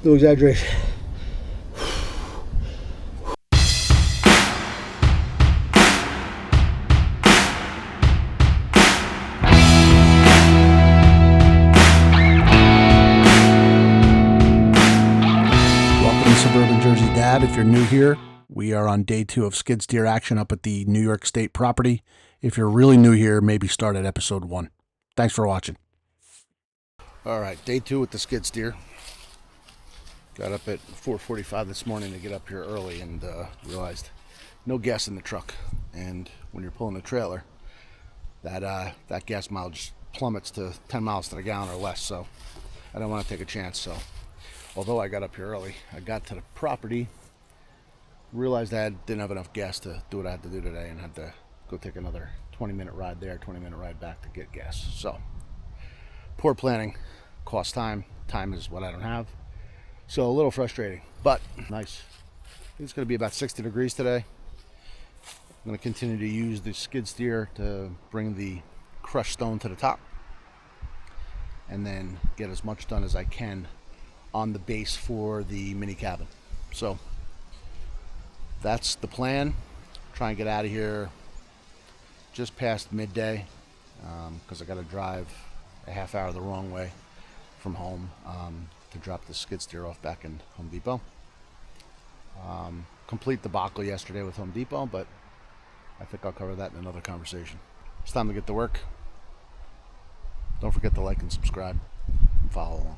no exaggeration. Suburban Jersey Dad. If you're new here, we are on day 2 of skid steer action up at the New York State property. If you're really new here, maybe start at episode 1. Thanks for watching. All right, day 2 with the skid steer. Got up at 4:45 this morning to get up here early and realized no gas in the truck. And when you're pulling a trailer, that gas mileage plummets to 10 miles to the gallon or less. So I don't want to take a chance. So although I got up here early, I got to the property, realized I didn't have enough gas to do what I had to do today, and had to go take another 20-minute ride there, 20-minute ride back to get gas. So, poor planning, costs time. Time is what I don't have. So, a little frustrating, but nice. I think it's going to be about 60 degrees today. I'm going to continue to use the skid steer to bring the crushed stone to the top, and then get as much done as I can on the base for the mini cabin. So that's the plan. Try and get out of here just past midday, because I got to drive a half hour the wrong way from home to drop the skid steer off back in Home Depot. Complete debacle yesterday with Home Depot, but I think I'll cover that in another conversation. It's time to get to work. Don't forget to like and subscribe and follow along.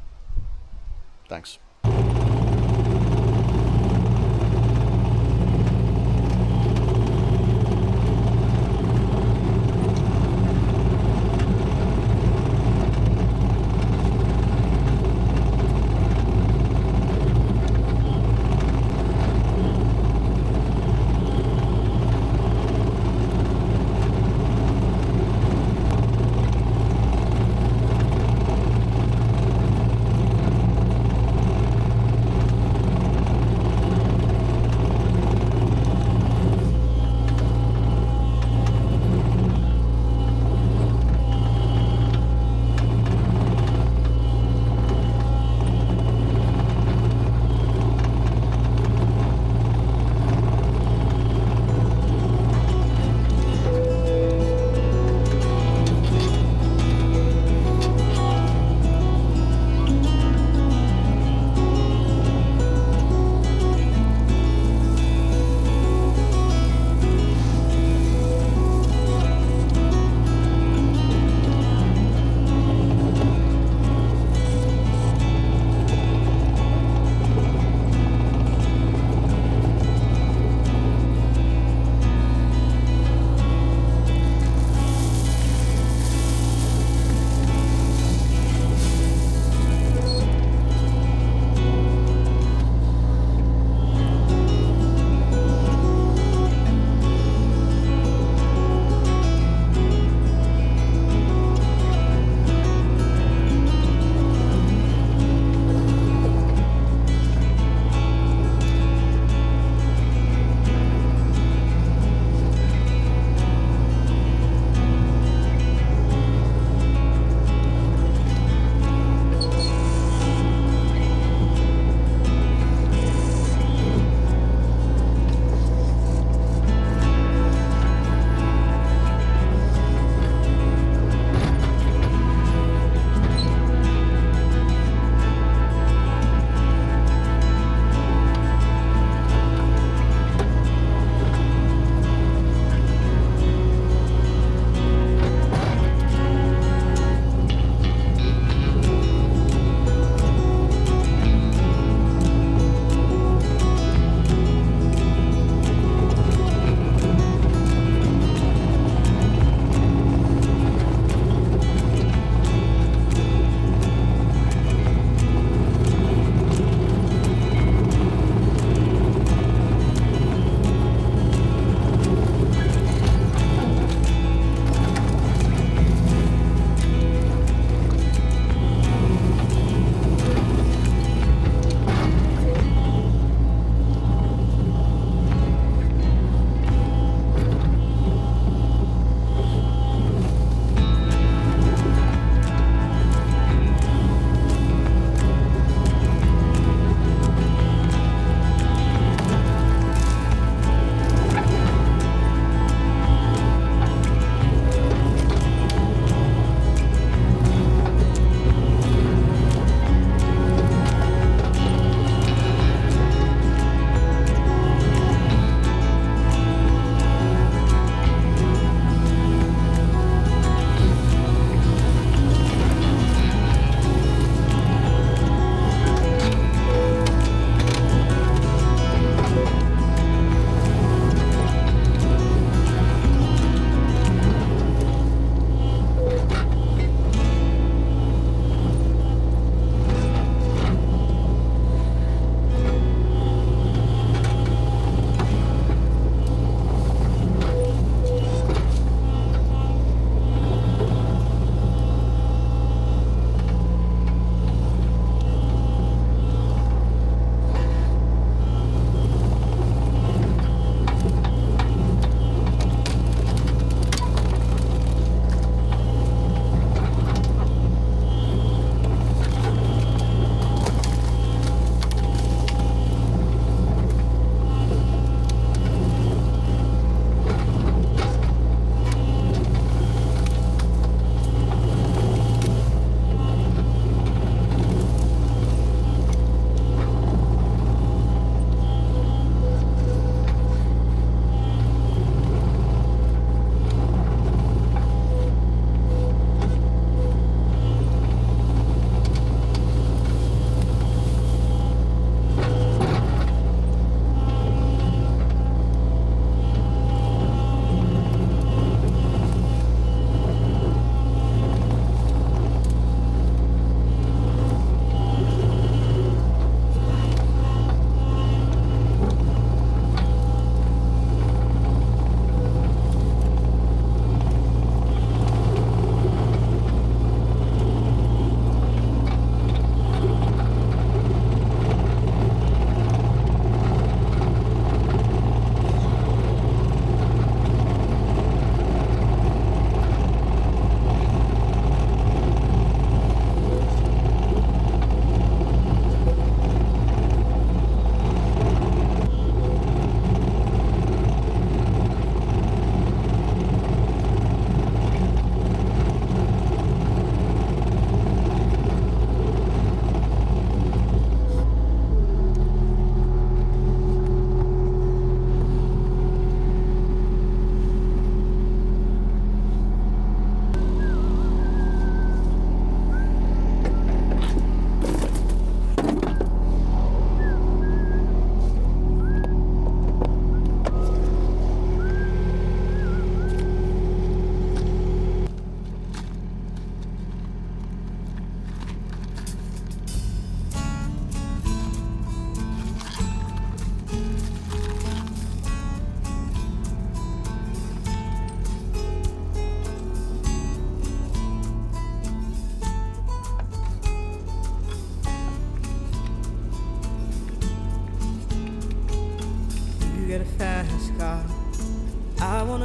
Thanks.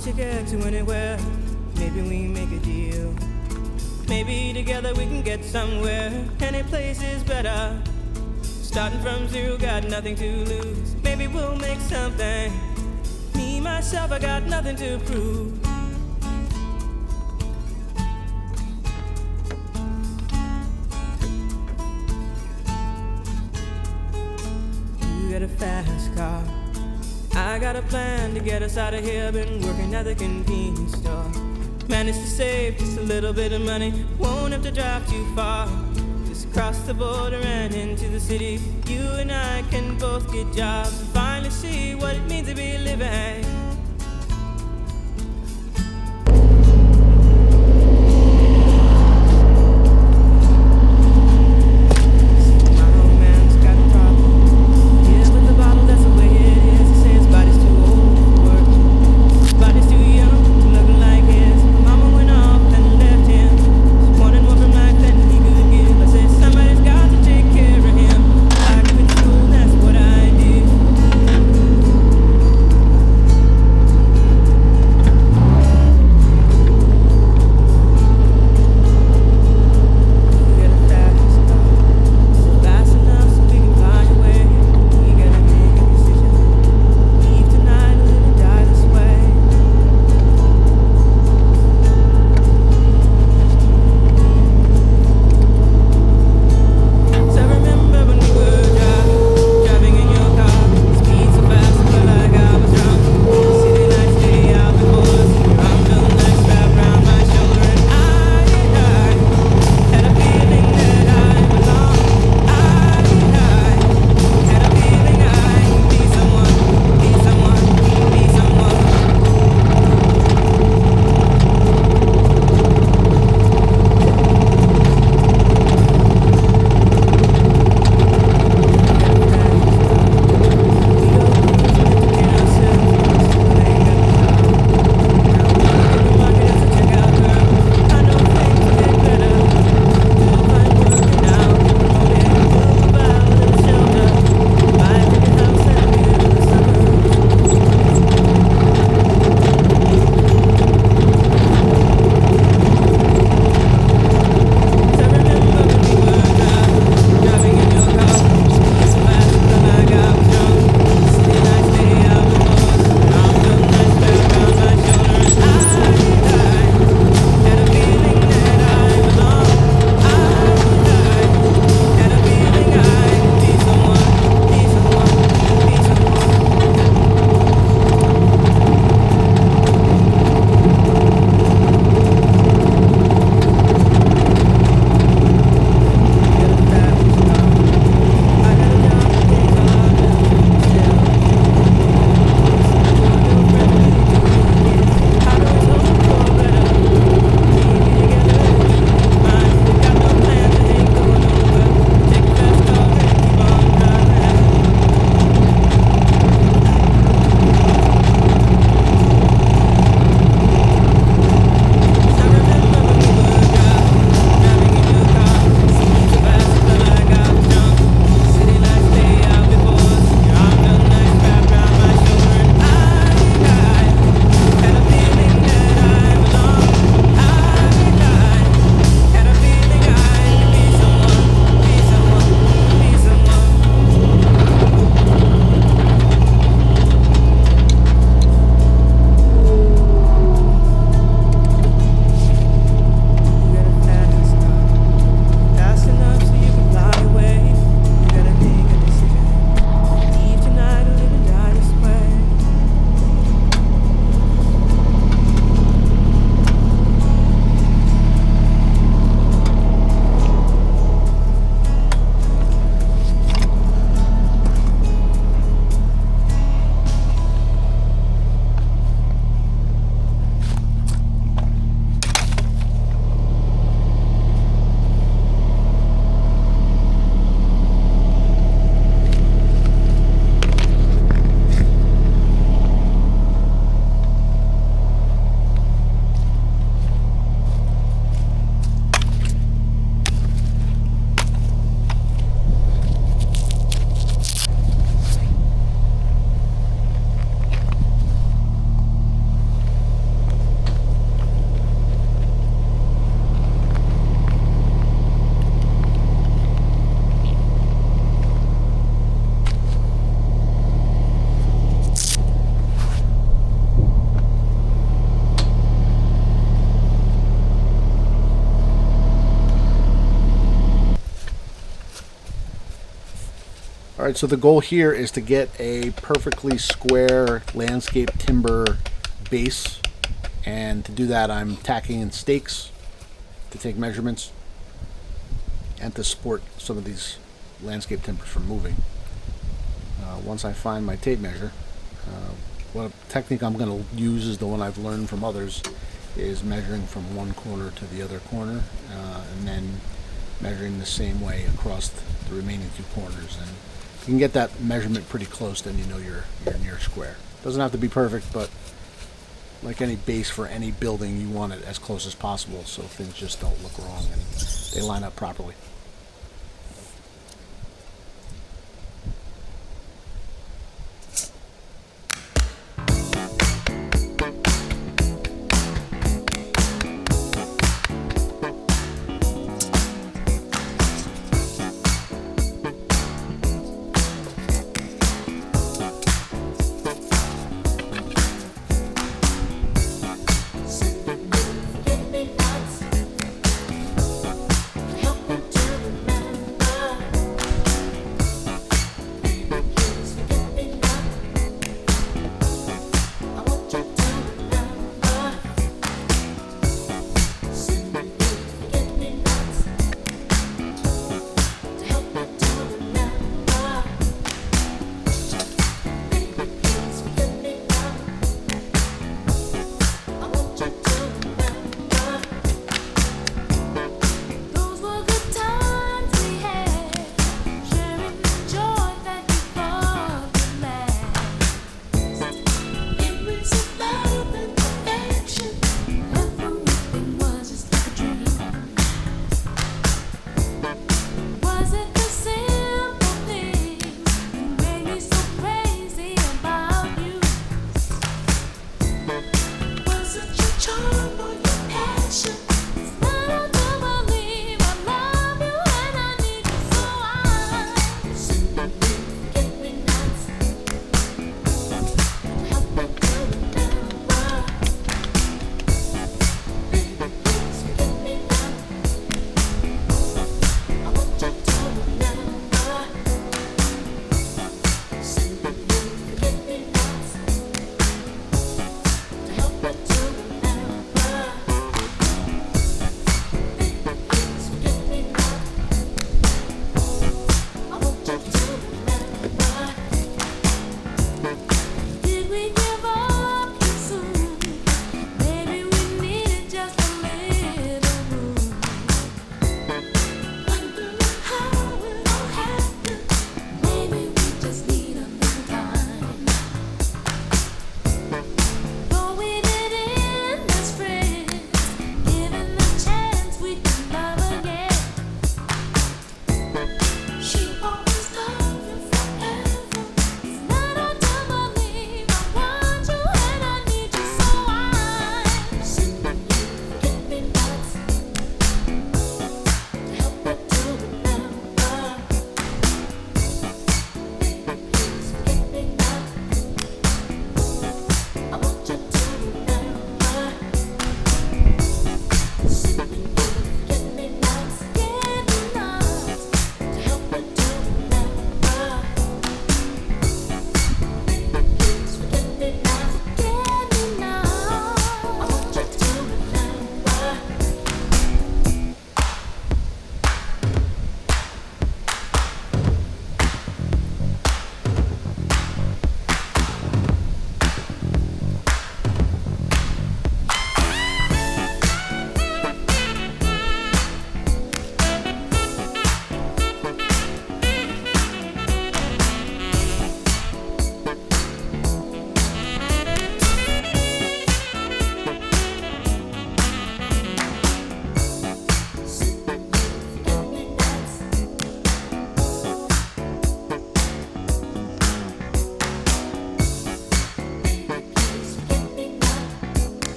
ticket to anywhere. Maybe we make a deal. Maybe together we can get somewhere. Any place is better. Starting from zero, got nothing to lose. Maybe we'll make something. Me, myself, I got nothing to prove. You got a fast car. I got a plan to get us out of here. Been working at the convenience store. Managed to save just a little bit of money. Won't have to drive too far. Just cross the border and into the city. You and I can both get jobs and finally see what it means to be living. Alright, so the goal here is to get a perfectly square landscape timber base, and to do that I'm tacking in stakes to take measurements and to support some of these landscape timbers from moving. Once I find my tape measure, what technique I'm going to use is the one I've learned from others, is measuring from one corner to the other corner, and then measuring the same way across the remaining two corners. And if you can get that measurement pretty close, then you know you're near square. Doesn't have to be perfect, but like any base for any building, you want it as close as possible so things just don't look wrong and they line up properly.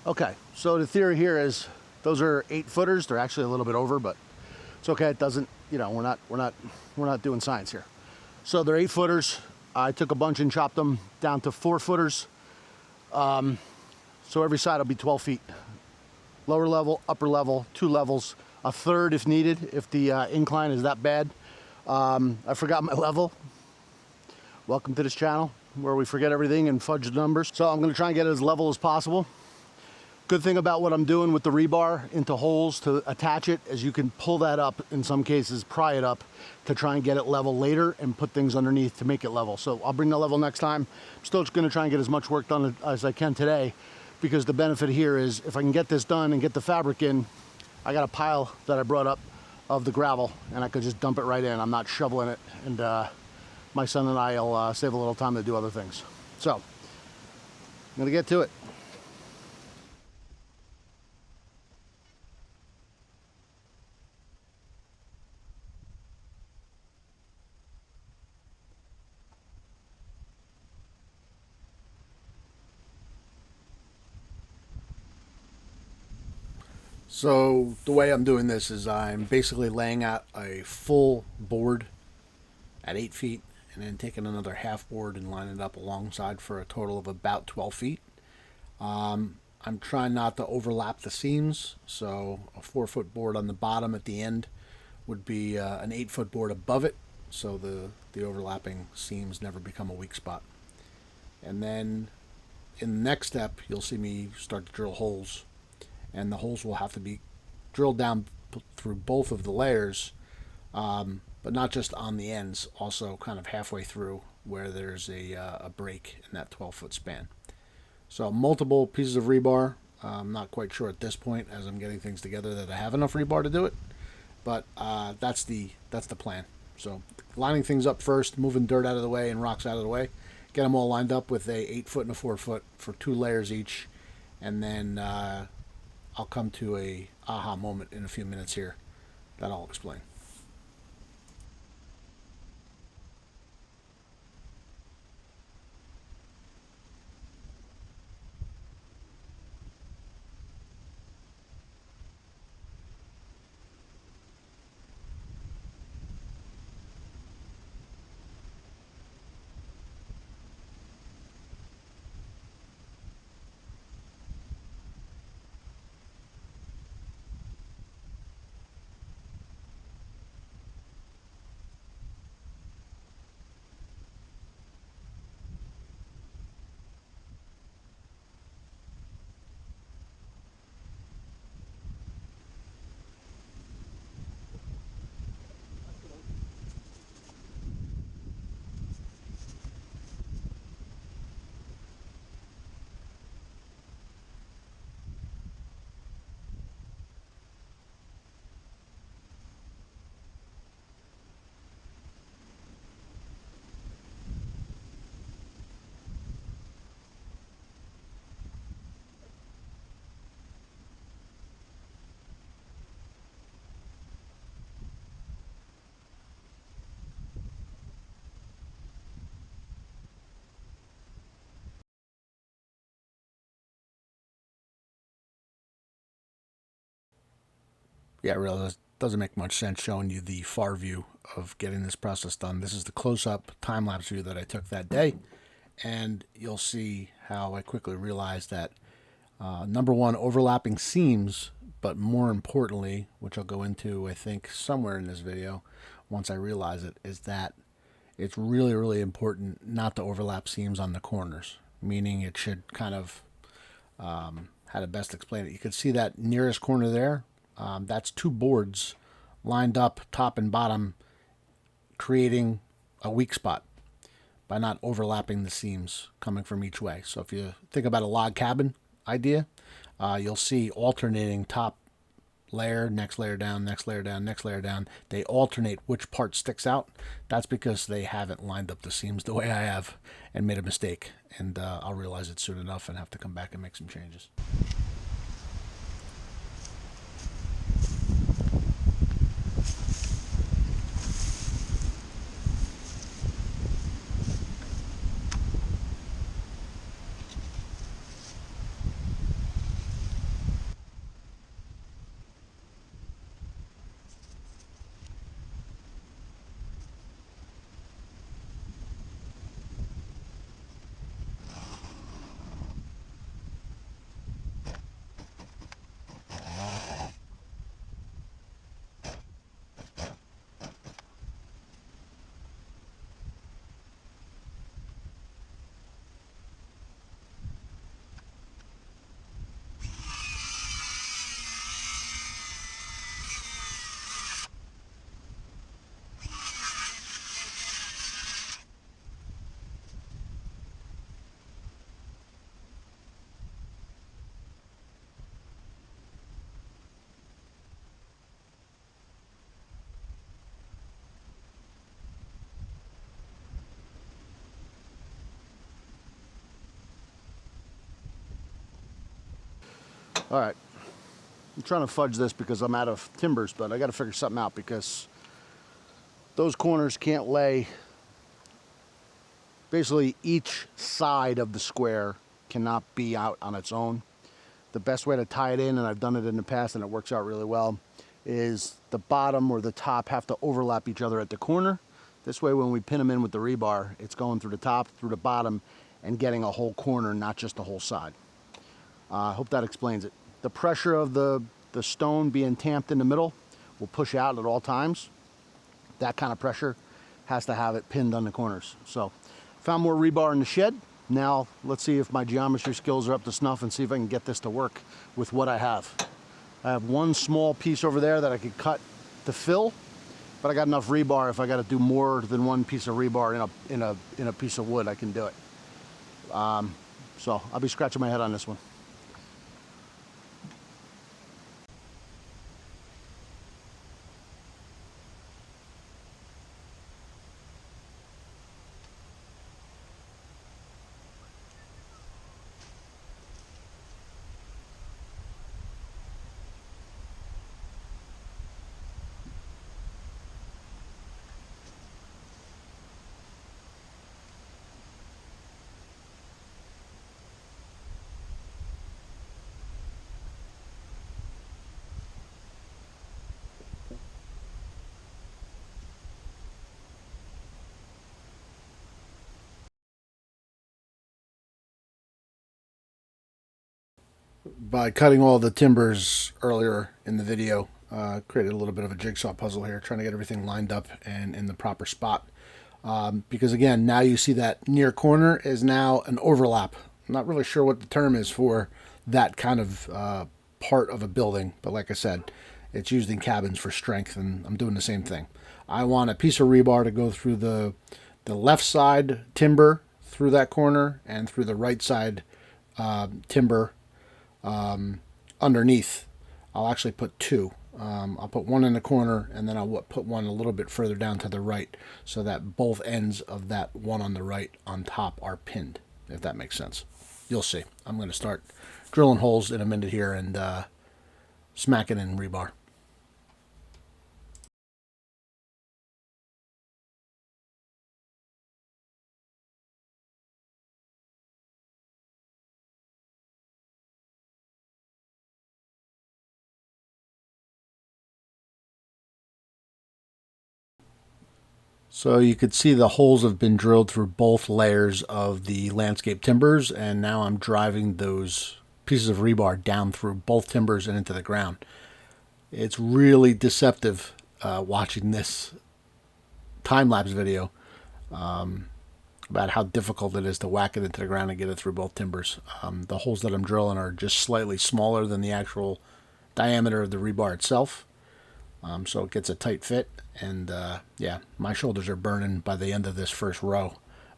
Okay, so the theory here is those are 8-footers. They're actually a little bit over, but it's okay. It doesn't, you know, we're not doing science here. So they're 8-footers. I took a bunch and chopped them down to 4-footers. So every side will be 12 feet. Lower level, upper level, 2 levels, a third if needed, if the incline is that bad. I forgot my level. Welcome to this channel where we forget everything and fudge the numbers. So I'm gonna try and get it as level as possible. Good thing about what I'm doing with the rebar into holes to attach it is you can pull that up, in some cases pry it up to try and get it level later and put things underneath to make it level. So I'll bring the level next time. I'm still just gonna try and get as much work done as I can today, because the benefit here is if I can get this done and get the fabric in, I got a pile that I brought up of the gravel and I could just dump it right in. I'm not shoveling it, and my son and I will save a little time to do other things. So I'm gonna get to it. So the way I'm doing this is I'm basically laying out a full board at 8 feet and then taking another half board and lining it up alongside for a total of about 12 feet. I'm trying not to overlap the seams, so a 4-foot board on the bottom at the end would be an 8-foot board above it, so the overlapping seams never become a weak spot. And then in the next step, you'll see me start to drill holes, and the holes will have to be drilled down through both of the layers, but not just on the ends, also kind of halfway through where there's a break in that 12-foot span. So multiple pieces of rebar. I'm not quite sure at this point, as I'm getting things together, that I have enough rebar to do it, but that's the plan. So lining things up first, moving dirt out of the way and rocks out of the way, get them all lined up with a 8-foot and a 4-foot for 2 layers each, and then I'll come to a aha moment in a few minutes here that I'll explain. Yeah, it really doesn't make much sense showing you the far view of getting this process done. This is the close-up time-lapse view that I took that day, and you'll see how I quickly realized that number one, overlapping seams, but more importantly, which I'll go into I think somewhere in this video once I realize it, is that it's really, really important not to overlap seams on the corners, meaning it should kind of, how to best explain it, you can see that nearest corner there. That's 2 boards lined up top and bottom, creating a weak spot by not overlapping the seams coming from each way. So if you think about a log cabin idea, you'll see alternating top layer, next layer down, next layer down, next layer down. They alternate which part sticks out. That's because they haven't lined up the seams the way I have and made a mistake. And I'll realize it soon enough and have to come back and make some changes. All right. I'm trying to fudge this because I'm out of timbers, but I got to figure something out because those corners can't lay. Basically, each side of the square cannot be out on its own. The best way to tie it in, and I've done it in the past and it works out really well, is the bottom or the top have to overlap each other at the corner. This way, when we pin them in with the rebar, it's going through the top, through the bottom, and getting a whole corner, not just a whole side. I hope that explains it. The pressure of the stone being tamped in the middle will push out at all times. That kind of pressure has to have it pinned on the corners. So, found more rebar in the shed. Now, let's see if my geometry skills are up to snuff and see if I can get this to work with what I have. I have one small piece over there that I could cut to fill, but I got enough rebar. If I got to do more than one piece of rebar in a piece of wood, I can do it. So I'll be scratching my head on this one. By cutting all the timbers earlier in the video, created a little bit of a jigsaw puzzle here, trying to get everything lined up and in the proper spot. Because again, now you see that near corner is now an overlap. I'm not really sure what the term is for that kind of part of a building, but like I said, it's used in cabins for strength, and I'm doing the same thing. I want a piece of rebar to go through the left side timber through that corner and through the right side timber underneath. I'll actually put two. I'll put one in the corner, and then I'll put one a little bit further down to the right, so that both ends of that one on the right on top are pinned, if that makes sense. You'll see. I'm going to start drilling holes in a minute here and smacking in rebar. So you could see the holes have been drilled through both layers of the landscape timbers, and now I'm driving those pieces of rebar down through both timbers and into the ground. It's really deceptive watching this time-lapse video about how difficult it is to whack it into the ground and get it through both timbers. The holes that I'm drilling are just slightly smaller than the actual diameter of the rebar itself. So it gets a tight fit, and yeah, my shoulders are burning by the end of this first row,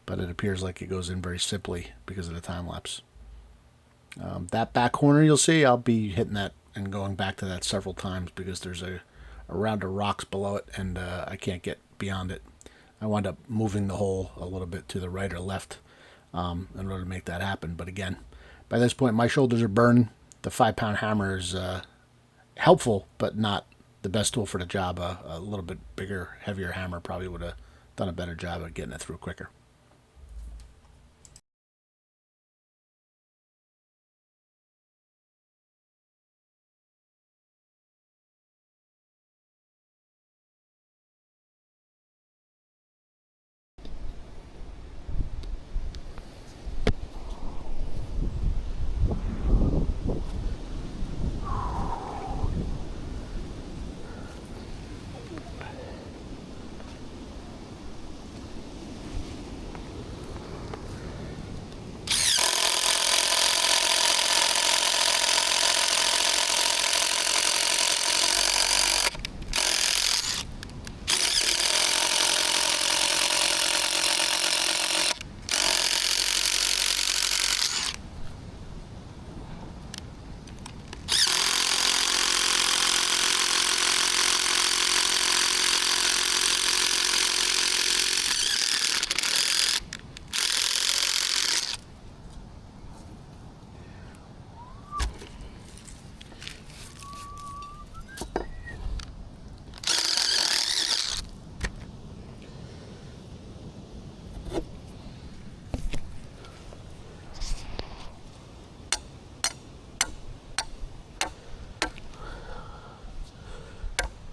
but it appears like it goes in very simply because of the time lapse. That back corner you'll see, I'll be hitting that and going back to that several times because there's a round of rocks below it, and I can't get beyond it. I wind up moving the hole a little bit to the right or left in order to make that happen. But again, by this point, my shoulders are burning. The 5-pound hammer is helpful, but not the best tool for the job. A little bit bigger, heavier hammer probably would have done a better job of getting it through quicker.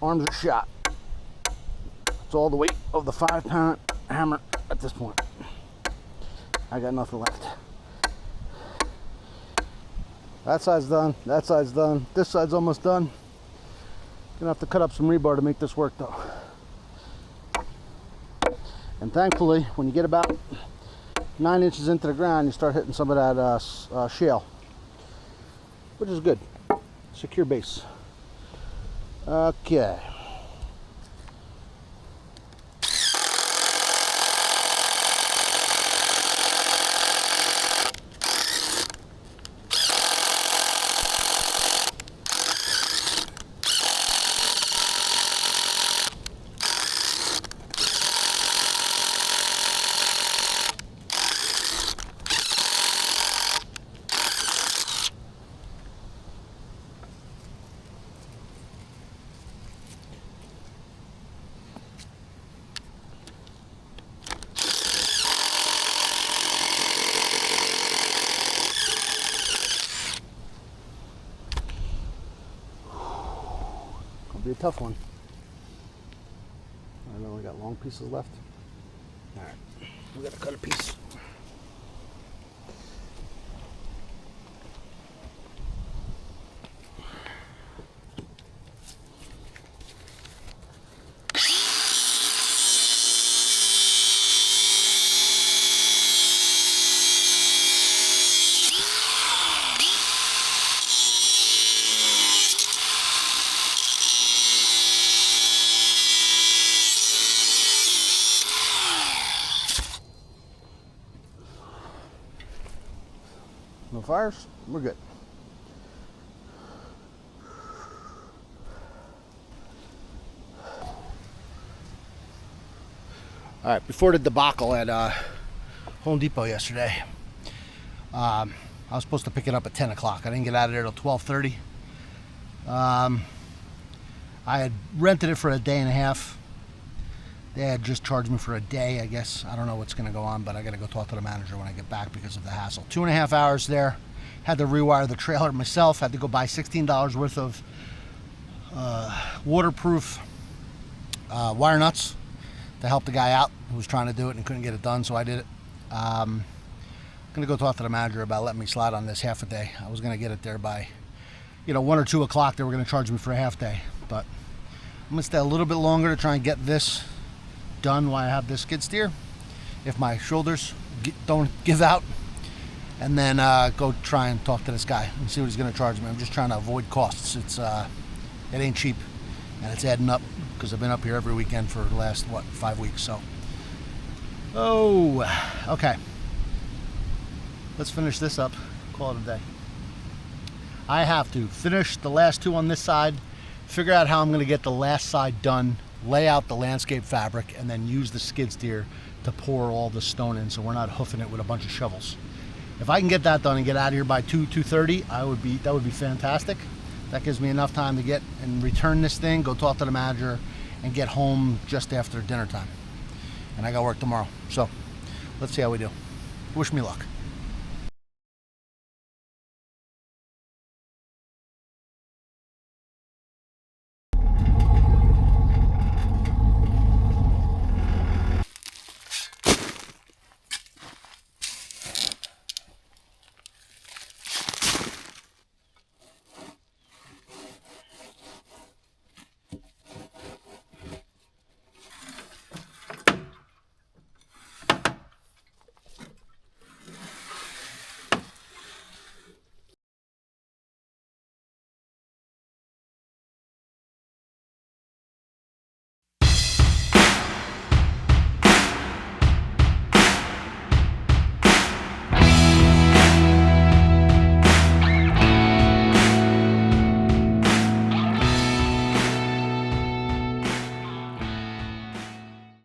arms are shot. It's all the weight of the 5-pound hammer at this point. I got nothing left. That side's done. That side's done. This side's almost done. Gonna have to cut up some rebar to make this work though. And thankfully, when you get about 9 inches into the ground, you start hitting some of that shale, which is good. Secure base. Okay. Be a tough one. I know we got long pieces left. All right, we gotta cut a piece. No fires, we're good. All right, before the debacle at Home Depot yesterday, I was supposed to pick it up at 10 o'clock. I didn't get out of there till 12:30. I had rented it for a day and a half. They had just charged me for a day, I guess. I don't know what's going to go on, but I got to go talk to the manager when I get back because of the hassle. 2.5 hours there. Had to rewire the trailer myself. Had to go buy $16 worth of waterproof wire nuts to help the guy out who was trying to do it and couldn't get it done, so I did it. I'm going to go talk to the manager about letting me slide on this half a day. I was going to get it there by, 1 or 2 o'clock. They were going to charge me for a half day, but I'm going to stay a little bit longer to try and get this done while I have this skid steer, if my shoulders don't give out, and then go try and talk to this guy and see what he's going to charge me. I'm just trying to avoid costs. It ain't cheap, and it's adding up because I've been up here every weekend for the last 5 weeks. So, okay, let's finish this up. Call it a day. I have to finish the last 2 on this side, figure out how I'm going to get the last side done, lay out the landscape fabric, and then use the skid steer to pour all the stone in so we're not hoofing it with a bunch of shovels. If I can get that done and get out of here by 2:30, that would be fantastic. That gives me enough time to get and return this thing, go talk to the manager, and get home just after dinner time. And I got work tomorrow. So let's see how we do. Wish me luck.